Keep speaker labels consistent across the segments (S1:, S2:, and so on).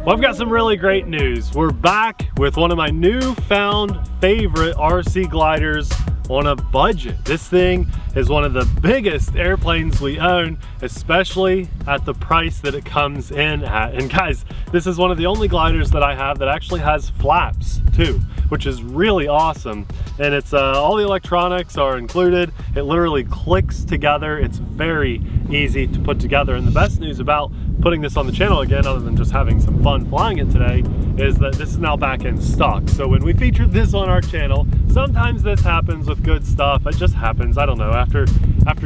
S1: Well, I've got some really great news. We're back with one of my newfound favorite RC gliders on a budget. This thing is one of the biggest airplanes we own, especially at the price that it comes in at. And guys, this is one of the only gliders that I have that actually has flaps too, which is really awesome. And it's all the electronics are included. It literally clicks together. It's very easy to put together. And the best news about putting this on the channel again, other than just having some fun flying it today, is that this is now back in stock. So when we featured this on our channel, sometimes this happens with good stuff. It just happens. I don't know. After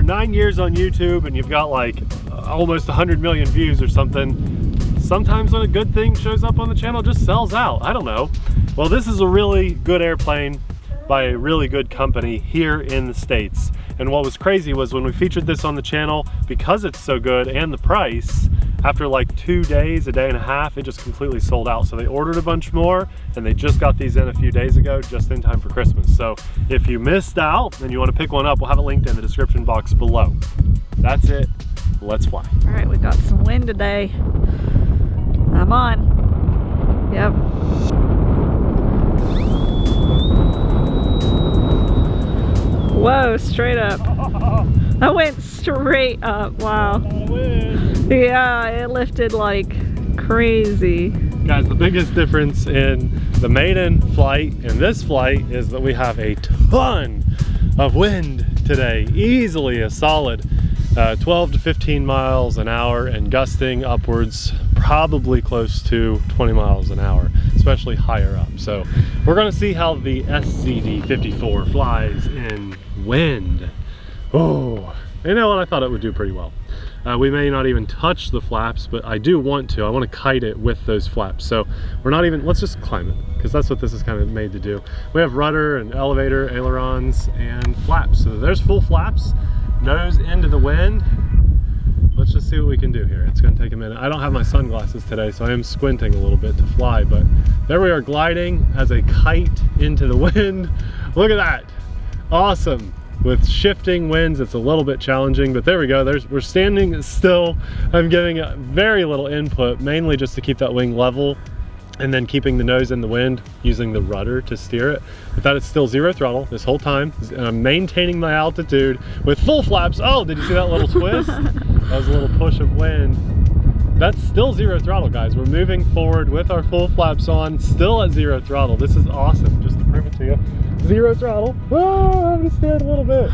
S1: 9 years on YouTube and you've got like almost 100 million views or something, sometimes when a good thing shows up on the channel, it just sells out. I don't know. Well, this is a really good airplane by a really good company here in the States. And what was crazy was when we featured this on the channel, because it's so good and the price, after like 2 days, a day and a half, it just completely sold out. So they ordered a bunch more and they just got these in a few days ago, just in time for Christmas. So if you missed out and you want to pick one up, we'll have it linked in the description box below. That's it. Let's fly.
S2: All right, we got some wind today. I'm on. Yep. Whoa, straight up. I went straight up, wow. Yeah, it lifted like crazy.
S1: Guys, the biggest difference in the maiden flight and this flight is that we have a ton of wind today. Easily a solid 12 to 15 miles an hour and gusting upwards probably close to 20 miles an hour, especially higher up. So we're gonna see how the SZD-54 flies in wind. Oh, you know what? I thought it would do pretty well. We may not even touch the flaps, but I do want to. I want to kite it with those flaps. So we're not even, let's just climb it, because that's what this is kind of made to do. We have rudder and elevator, ailerons, and flaps. So there's full flaps, nose into the wind. Let's just see what we can do here. It's going to take a minute. I don't have my sunglasses today, so I am squinting a little bit to fly, but there we are gliding as a kite into the wind. Look at that. Awesome. With shifting winds, it's a little bit challenging, but there we go. We're standing still. I'm giving very little input, mainly just to keep that wing level and then keeping the nose in the wind, using the rudder to steer it. But that is still zero throttle this whole time. And I'm maintaining my altitude with full flaps. Oh, did you see that little twist? That was a little push of wind. That's still zero throttle, guys. We're moving forward with our full flaps on, still at zero throttle. This is awesome, just to prove it to you. Zero throttle. Oh, I'm gonna steer it a little bit.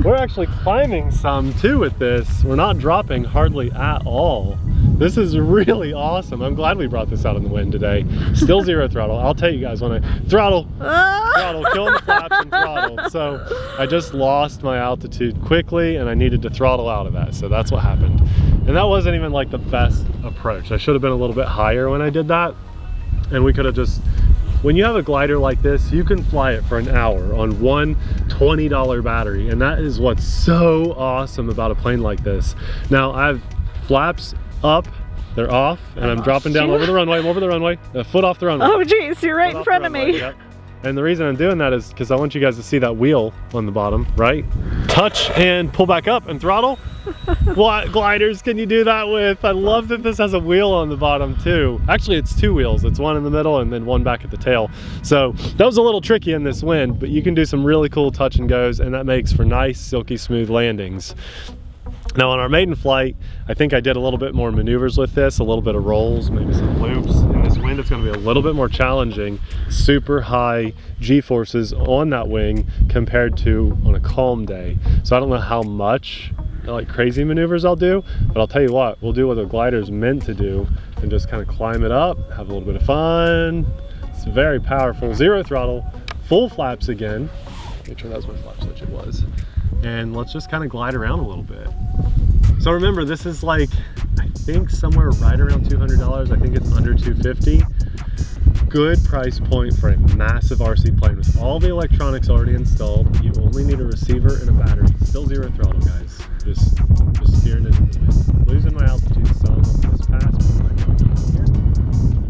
S1: We're actually climbing some too with this. We're not dropping hardly at all. This is really awesome. I'm glad we brought this out in the wind today. Still zero throttle. I'll tell you guys when I throttle, killing the flaps and throttle. So I just lost my altitude quickly and I needed to throttle out of that. So that's what happened. And that wasn't even like the best approach. I should have been a little bit higher when I did that. And we could have just, when you have a glider like this, you can fly it for an hour on one $20 battery. And that is what's so awesome about a plane like this. Now I have flaps up, they're off, and I'm dropping down over the runway. I'm over the runway, a foot off the runway.
S2: Oh geez, you're right in front of me.
S1: Yep. And the reason I'm doing that is because I want you guys to see that wheel on the bottom, right? Touch and pull back up and throttle. What gliders can you do that with? I love that this has a wheel on the bottom too. Actually, it's two wheels. It's one in the middle and then one back at the tail. So that was a little tricky in this wind, but you can do some really cool touch and goes, and that makes for nice, silky smooth landings. Now on our maiden flight, I think I did a little bit more maneuvers with this, a little bit of rolls, maybe some loops. In this wind, it's going to be a little bit more challenging. Super high G-forces on that wing compared to on a calm day. So I don't know how much like crazy maneuvers I'll do, but I'll tell you what, we'll do what a glider is meant to do and just kind of climb it up, have a little bit of fun. It's very powerful. Zero throttle, full flaps again. Make sure that was my flap switch, it was. And let's just kind of glide around a little bit. So remember, this is like, I think somewhere right around $200. I think it's under $250. Good price point for a massive RC plane with all the electronics already installed. You only need a receiver and a battery. Still zero throttle, guys. Just steering it in the wind. Losing my altitude some on this pass.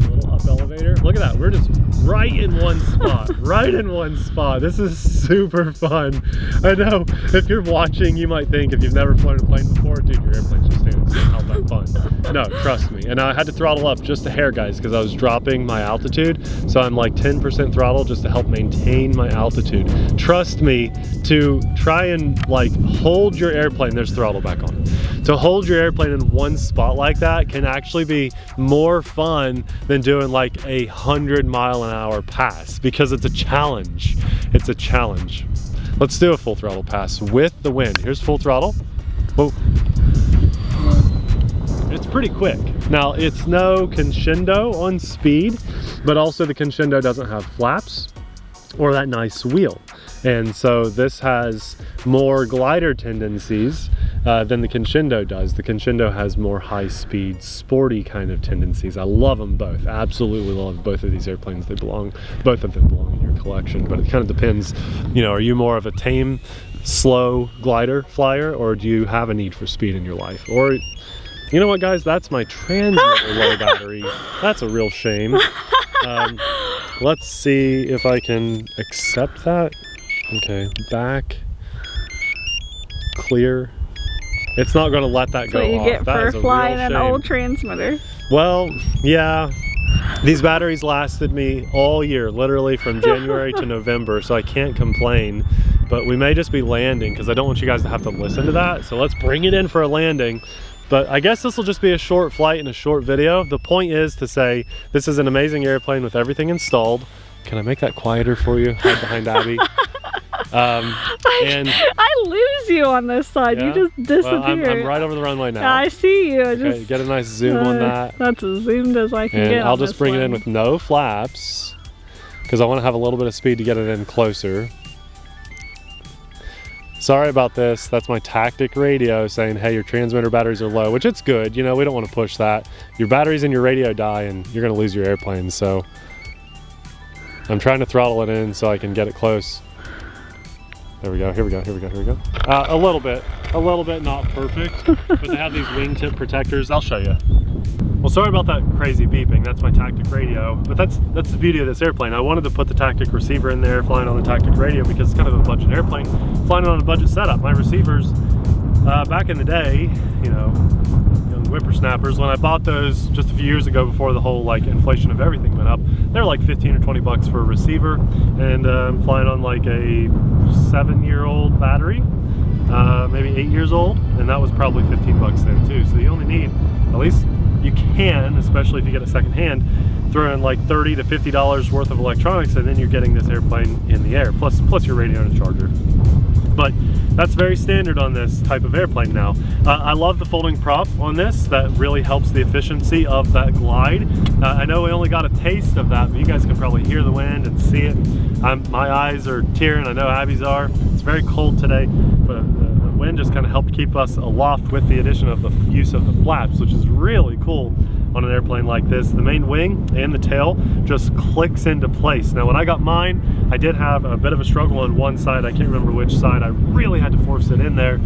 S1: A little up elevator. Look at that. We're just right in one spot. Right in one spot. This is super fun. I know if you're watching, you might think, if you've never flown a plane before, dude, your airplane's just standing still. How's that fun? No, trust me. And I had to throttle up just a hair, guys, because I was dropping my altitude. So I'm like 10% throttle just to help maintain my altitude. Trust me, to try and like hold your airplane, there's throttle back on. To hold your airplane in one spot like that can actually be more fun than doing like 100-mile-an-hour pass, because it's a challenge. It's a challenge. Let's do a full throttle pass with the wind. Here's full throttle. Whoa. It's pretty quick. Now, it's no Crescendo on speed, but also the Crescendo doesn't have flaps or that nice wheel. And so this has more glider tendencies than the Crescendo does. The Crescendo has more high-speed, sporty kind of tendencies. I love them both. Absolutely love both of these airplanes. Both of them belong in your collection, but it kind of depends. You know, are you more of a tame, slow glider flyer, or do you have a need for speed in your life? Or, you know what, guys? That's my transmitter low battery. That's a real shame. Let's see if I can accept that. Okay, back, clear. It's not going to let that go off.
S2: That's what you get for flying an old transmitter.
S1: Well, yeah. These batteries lasted me all year, literally from January to November, so I can't complain. But we may just be landing, because I don't want you guys to have to listen to that. So let's bring it in for a landing. But I guess this will just be a short flight and a short video. The point is to say this is an amazing airplane with everything installed. Can I make that quieter for you? Hide behind Abby. And
S2: I lose you on this side. Yeah? You just disappear.
S1: Well, I'm right over the runway now.
S2: I see you.
S1: Okay, get a nice zoom on that.
S2: That's as zoomed as I can get.
S1: I'll just bring it in with no flaps, because I want to have a little bit of speed to get it in closer. Sorry about this. That's my tactic radio saying, hey, your transmitter batteries are low, which it's good. You know, we don't want to push that. Your batteries in your radio die and you're going to lose your airplane. So I'm trying to throttle it in so I can get it close. There we go, here we go, here we go, here we go. A little bit not perfect, but they have these wingtip protectors. I'll show you. Well, sorry about that crazy beeping. That's my tactic radio, but that's the beauty of this airplane. I wanted to put the tactic receiver in there, flying on the tactic radio, because it's kind of a budget airplane, flying on a budget setup. My receivers, back in the day, you know, young whippersnappers, when I bought those just a few years ago before the whole like inflation of everything went up, they're like 15 or 20 bucks for a receiver, and I'm flying on like a 7-year-old battery, maybe 8 years old, and that was probably 15 bucks then too. So you only need, at least you can, especially if you get a second hand, throw in like $30 to $50 worth of electronics, and then you're getting this airplane in the air, plus your radio and a charger. But that's very standard on this type of airplane now. I love the folding prop on this. That really helps the efficiency of that glide. I know we only got a taste of that, but you guys can probably hear the wind and see it. My eyes are tearing. I know Abby's are. It's very cold today, but the wind just kind of helped keep us aloft with the addition of the use of the flaps, which is really cool on an airplane like this. The main wing and the tail just clicks into place. Now, when I got mine, I did have a bit of a struggle on one side. I can't remember which side. I really had to force it in there.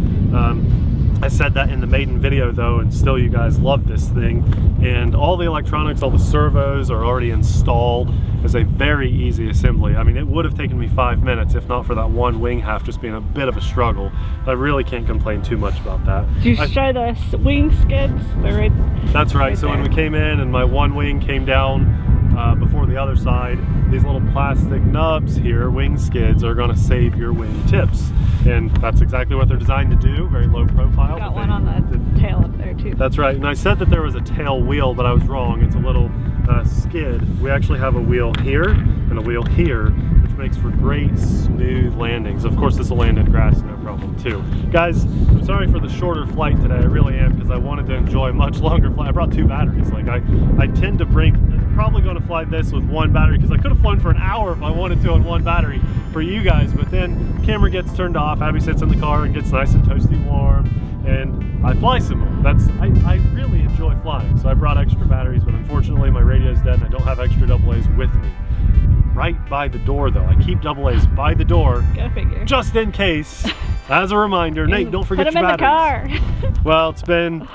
S1: I said that in the maiden video though, and still you guys love this thing. And all the electronics, all the servos are already installed. It's a very easy assembly. I mean, it would have taken me 5 minutes if not for that one wing half just being a bit of a struggle. I really can't complain too much about that.
S2: Did you show the wing skids? They're right.
S1: That's right. So when we came in and my one wing came down before the other side, these little plastic nubs here, wing skids, are going to save your wing tips. And that's exactly what they're designed to do, very low profile.
S2: Got one on the tail up there too.
S1: That's right, and I said that there was a tail wheel, but I was wrong. It's a little skid. We actually have a wheel here and a wheel here, which makes for great smooth landings. Of course, this will land in grass, no problem too. Guys, I'm sorry for the shorter flight today, I really am, because I wanted to enjoy a much longer flight. I brought 2 batteries. Like I tend to bring, I'm probably going to fly this with 1 battery, because I could have flown for an hour if I wanted to on 1 battery for you guys, but then camera gets turned off, Abby sits in the car and gets nice and toasty warm, and I fly some more. I really enjoy flying, so I brought extra batteries, but unfortunately my radio's dead and I don't have extra AA's with me. Right by the door though. I keep AA's by the door.
S2: Go figure.
S1: Just in case. As a reminder, Nate, don't forget your batteries.
S2: Put them in the car.
S1: Well, it's been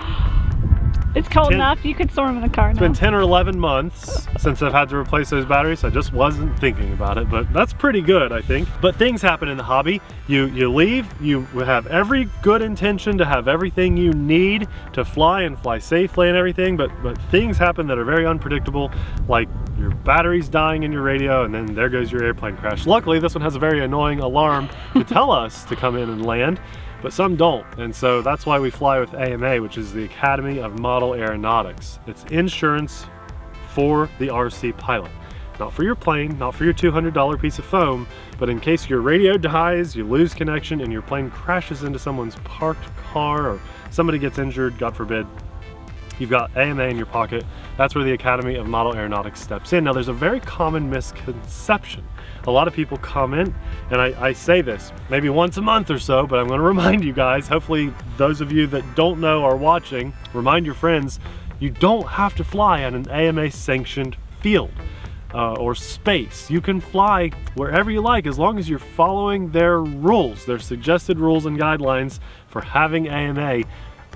S2: It's cold enough. You could store them in the car now.
S1: It's been 10 or 11 months since I've had to replace those batteries. I just wasn't thinking about it, but that's pretty good, I think. But things happen in the hobby. You leave, you have every good intention to have everything you need to fly and fly safely and everything, but things happen that are very unpredictable, like your battery's dying in your radio and then there goes your airplane crash. Luckily, this one has a very annoying alarm to tell us to come in and land, but some don't, and so that's why we fly with AMA, which is the Academy of Model Aeronautics. It's insurance for the RC pilot. Not for your plane, not for your $200 piece of foam, but in case your radio dies, you lose connection, and your plane crashes into someone's parked car, or somebody gets injured, God forbid, you've got AMA in your pocket. That's where the Academy of Model Aeronautics steps in. Now, there's a very common misconception. A lot of people comment, and I say this maybe once a month or so, but I'm going to remind you guys, hopefully those of you that don't know are watching, remind your friends, you don't have to fly on an AMA sanctioned field or space. You can fly wherever you like as long as you're following their rules, their suggested rules and guidelines for having AMA.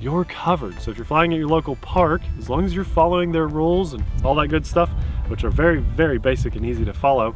S1: You're covered. So if you're flying at your local park, as long as you're following their rules and all that good stuff, which are very, very basic and easy to follow,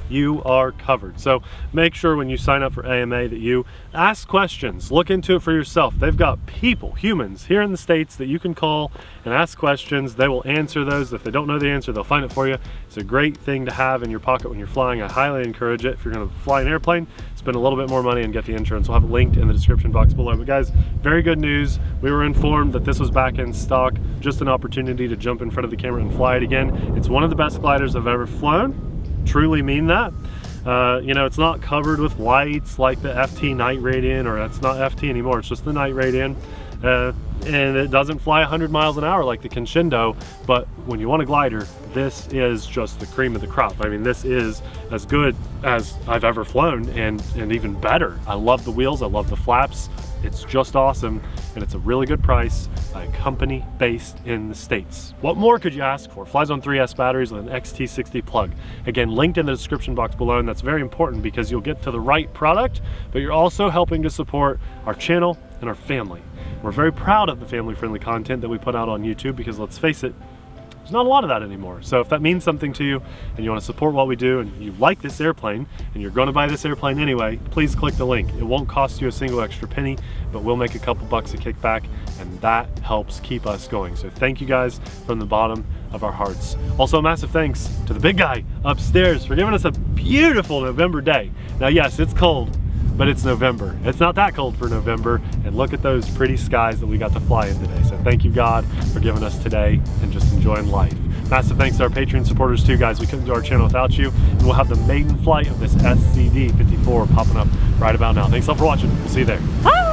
S1: you are covered. So make sure when you sign up for AMA that you ask questions, look into it for yourself. They've got people, humans here in the States that you can call and ask questions. They will answer those. If they don't know the answer, they'll find it for you. It's a great thing to have in your pocket when you're flying. I highly encourage it. If you're going to fly an airplane, spend a little bit more money and get the insurance. We'll have it linked in the description box below. But guys, very good news. We were informed that this was back in stock. Just an opportunity to jump in front of the camera and fly it again. It's one of the best gliders I've ever flown. Truly mean that. You know, it's not covered with lights like the FT Night Radian, or it's not FT anymore, it's just the Night Radian. And it doesn't fly 100 miles an hour like the Crescendo, but when you want a glider, this is just the cream of the crop. I mean, this is as good as I've ever flown, and even better. I love the wheels, I love the flaps. It's just awesome, and it's a really good price by a company based in the States. What more could you ask for? Flies on 3S batteries with an XT60 plug. Again, linked in the description box below, and that's very important because you'll get to the right product, but you're also helping to support our channel and our family. We're very proud of the family-friendly content that we put out on YouTube because, let's face it, there's not a lot of that anymore. So if that means something to you and you want to support what we do and you like this airplane and you're going to buy this airplane anyway, please click the link. It won't cost you a single extra penny, but we'll make a couple bucks a kickback, and that helps keep us going. So thank you guys from the bottom of our hearts. Also, a massive thanks to the big guy upstairs for giving us a beautiful November day. Now, yes, it's cold, but it's November. It's not that cold for November, and look at those pretty skies that we got to fly in today. So thank you, God, for giving us today and just enjoying life. Massive thanks to our Patreon supporters too, guys. We couldn't do our channel without you, and we'll have the maiden flight of this SZD-54 popping up right about now. Thanks all for watching. We'll see you there.